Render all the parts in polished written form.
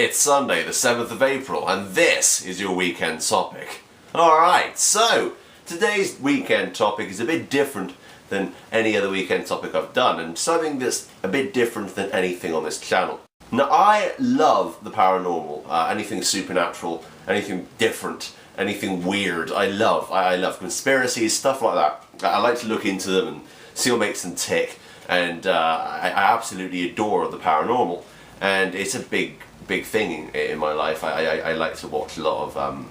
It's Sunday, the 7th of April, and this is your weekend topic. Alright, so today's weekend topic is a bit different than any other weekend topic I've done, and something that's a bit different than anything on this channel. Now, I love the paranormal, anything supernatural, anything different, anything weird. I love conspiracies, stuff like that. I like to look into them and see what makes them tick, and I absolutely adore the paranormal, and it's a big thing in my life. I like to watch a lot of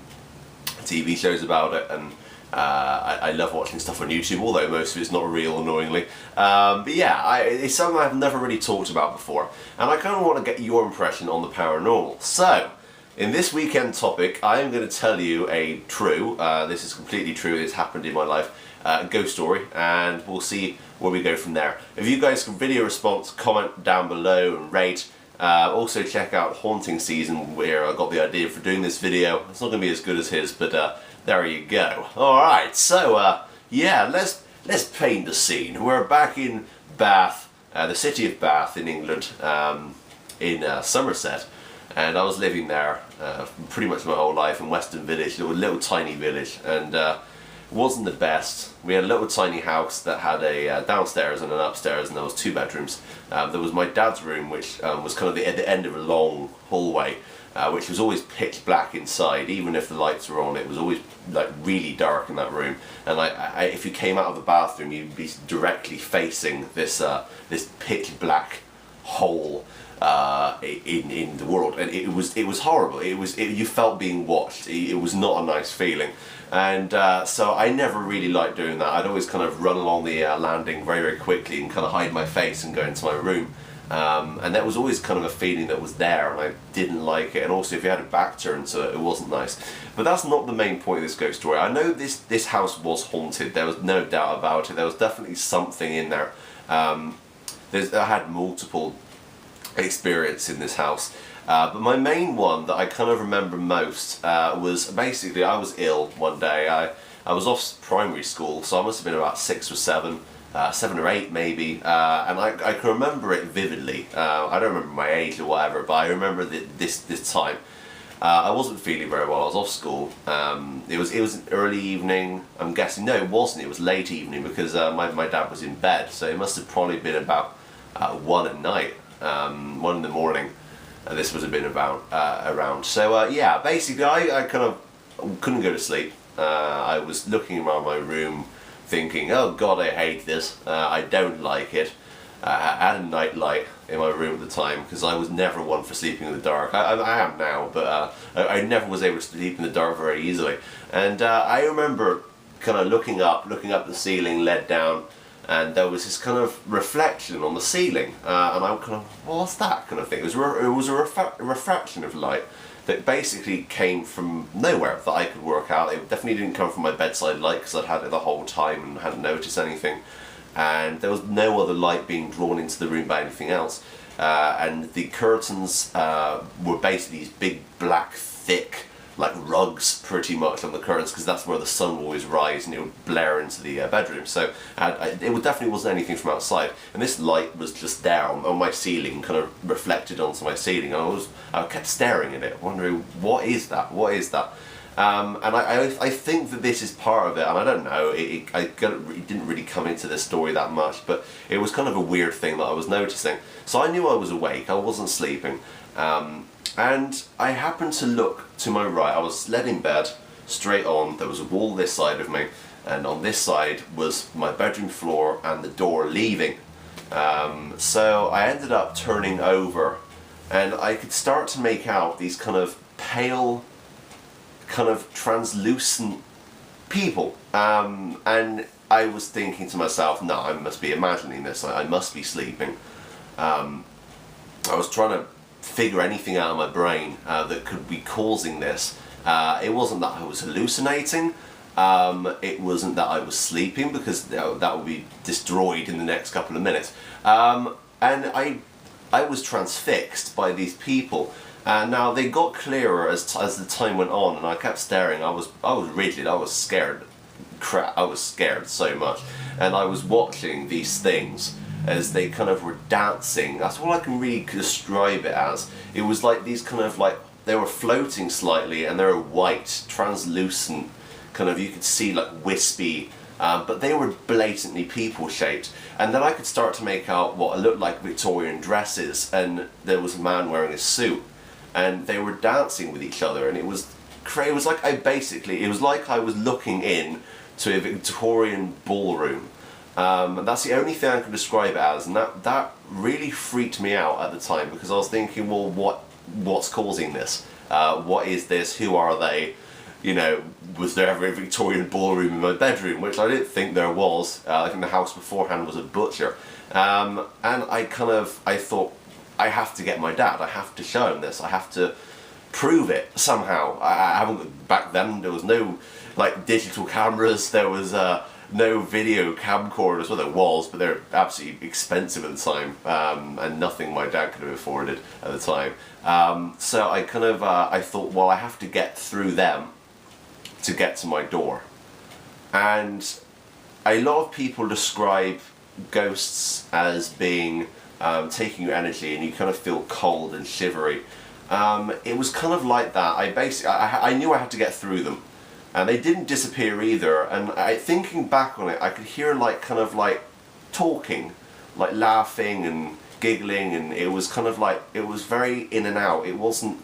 TV shows about it, and I love watching stuff on YouTube, although most of it's not real, annoyingly. But yeah, it's something I've never really talked about before, and I kind of want to get your impression on the paranormal. So, in this weekend topic, I am going to tell you a true, this is completely true, it's happened in my life, ghost story, and we'll see where we go from there. If you guys can video response, comment down below and rate. Also check out Haunting Season, where I got the idea for doing this video. It's not going to be as good as his, but there you go. Alright, so yeah, let's paint the scene. We're back in Bath, the city of Bath in England, in Somerset, and I was living there pretty much my whole life in Western Village, a little tiny village, and it wasn't the best. We had a little tiny house that had a downstairs and an upstairs, and there was 2 bedrooms. There was my dad's room, which was kind of at the end of a long hallway, which was always pitch black inside. Even if the lights were on, it was always like really dark in that room. And if you came out of the bathroom, you'd be directly facing this this pitch black hole in the world, and it was horrible. You felt being watched. It was not a nice feeling, and so I never really liked doing that. I'd always kind of run along the landing very quickly and kind of hide my face and go into my room, and that was always kind of a feeling that was there, and I didn't like it. And also, if you had a back turned to it, it wasn't nice. But that's not the main point of this ghost story. I know this house was haunted. There was no doubt about it. There was definitely something in there. I had multiple experience in this house, but my main one that I kind of remember most was basically I was ill one day. I was off primary school, so I must have been about 6 or 7, 7 or 8 maybe, and I can remember it vividly. I don't remember my age or whatever, but I remember this time. I wasn't feeling very well. I was off school. It was an early evening. I'm guessing no, it wasn't. It was late evening because my dad was in bed, so it must have probably been about 1 at night. 1 in the morning, and this was a bit about around. So yeah, basically I kind of couldn't go to sleep. I was looking around my room thinking, oh god, I hate this, I don't like it. I had a night light in my room at the time because I was never one for sleeping in the dark. I am now, but I never was able to sleep in the dark very easily. And I remember kind of looking up the ceiling, led down, and there was this kind of reflection on the ceiling, and I kind of, what's that kind of thing? It was a refraction of light that basically came from nowhere that I could work out. It definitely didn't come from my bedside light because I'd had it the whole time and hadn't noticed anything, and there was no other light being drawn into the room by anything else, and the curtains were basically these big black thick like rugs pretty much on the curtains, because that's where the sun would always rise and it would blare into the bedroom. So it definitely wasn't anything from outside, and this light was just there on my ceiling, kind of reflected onto my ceiling, and I kept staring at it, wondering what is that? And I think that this is part of it, and I don't know, it didn't really come into this story that much, but it was kind of a weird thing that I was noticing. So I knew I was awake, I wasn't sleeping, and I happened to look to my right. I was led in bed, straight on, there was a wall this side of me, and on this side was my bedroom floor and the door leaving. So I ended up turning over, and I could start to make out these kind of pale, kind of translucent people, and I was thinking to myself, no, I must be imagining this, I must be sleeping. I was trying to figure anything out of my brain that could be causing this. It wasn't that I was hallucinating, it wasn't that I was sleeping, because that would be destroyed in the next couple of minutes, and I was transfixed by these people. Now they got clearer as the time went on, and I kept staring. I was rigid. I was scared. I was scared so much, and I was watching these things as they kind of were dancing. That's all I can really describe it as. It was like these kind of like, they were floating slightly and they were white, translucent, kind of, you could see like wispy, but they were blatantly people shaped. And then I could start to make out what looked like Victorian dresses, and there was a man wearing a suit, and they were dancing with each other, and it was like it was like I was looking in to a Victorian ballroom. And that's the only thing I can describe it as, and that really freaked me out at the time, because I was thinking, well, what's causing this? What is this? Who are they? You know, was there ever a Victorian ballroom in my bedroom? Which I didn't think there was. I think the house beforehand was a butcher. And I thought, I have to get my dad. I have to show him this. I have to prove it somehow. I haven't, back then there was no like digital cameras. There was no video camcorders. Well, there was, but they're absolutely expensive at the time, and nothing my dad could have afforded at the time. So I I thought, well, I have to get through them to get to my door. And a lot of people describe ghosts as being taking your energy, and you kind of feel cold and shivery. It was kind of like that. I knew I had to get through them, and they didn't disappear either. And thinking back on it, I could hear like kind of like talking, like laughing and giggling, and it was kind of like, it was very in and out. It wasn't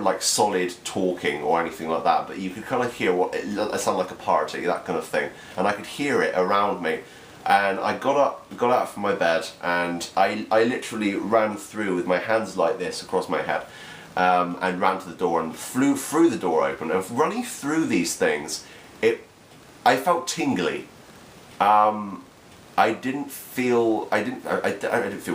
like solid talking or anything like that, but you could kind of hear what it sounded like, a party, that kind of thing, and I could hear it around me. And I got out from my bed, and I literally ran through with my hands like this across my head, and ran to the door and flew through the door open. And running through these things, I felt tingly. I didn't feel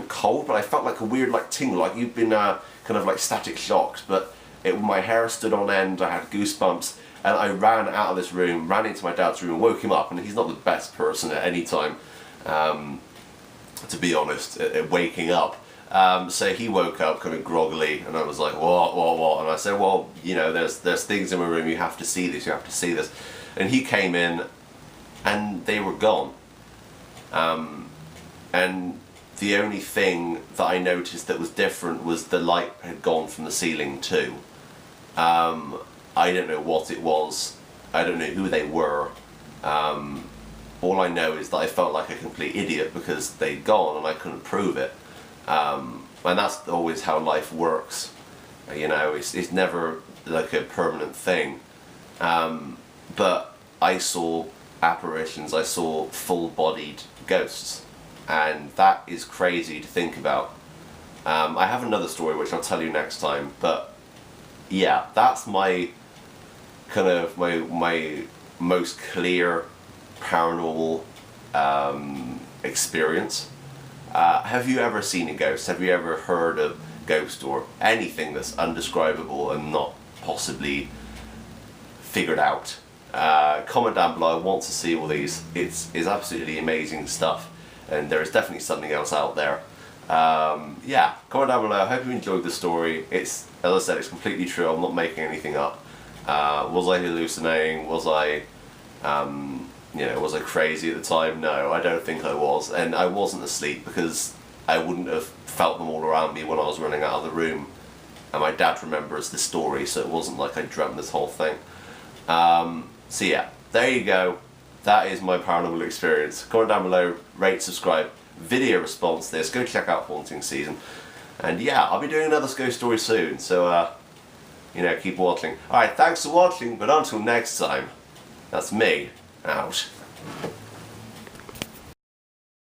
cold, but I felt like a weird like tingle, like you've been kind of like static shocked. But my hair stood on end. I had goosebumps, and I ran out of this room, ran into my dad's room, and woke him up. And he's not the best person at any time, to be honest, at waking up. So he woke up kind of groggily, and I was like, what? And I said, well, you know, there's things in my room. You have to see this. You have to see this. And he came in, and they were gone. And the only thing that I noticed that was different was the light had gone from the ceiling too. I don't know what it was. I don't know who they were. All I know is that I felt like a complete idiot because they'd gone and I couldn't prove it. And that's always how life works. You know, it's never like a permanent thing. But I saw apparitions. I saw full-bodied ghosts. And that is crazy to think about. I have another story which I'll tell you next time, but yeah, that's my kind of my most clear paranormal experience. Have you ever seen a ghost? Have you ever heard a ghost or anything that's undescribable and not possibly figured out? Comment down below. I want to see all these. It's absolutely amazing stuff. And there is definitely something else out there. Yeah, comment down below. I hope you enjoyed the story. It's, as I said, it's completely true. I'm not making anything up. Was I hallucinating? Was I, was I crazy at the time? No, I don't think I was. And I wasn't asleep because I wouldn't have felt them all around me when I was running out of the room. And my dad remembers the story, so it wasn't like I dreamt this whole thing. So yeah, there you go. That is my paranormal experience. Comment down below, rate, subscribe, video response to this. Go check out Haunting Season. And yeah, I'll be doing another ghost story soon, so keep watching. Alright, thanks for watching, but until next time, that's me, out.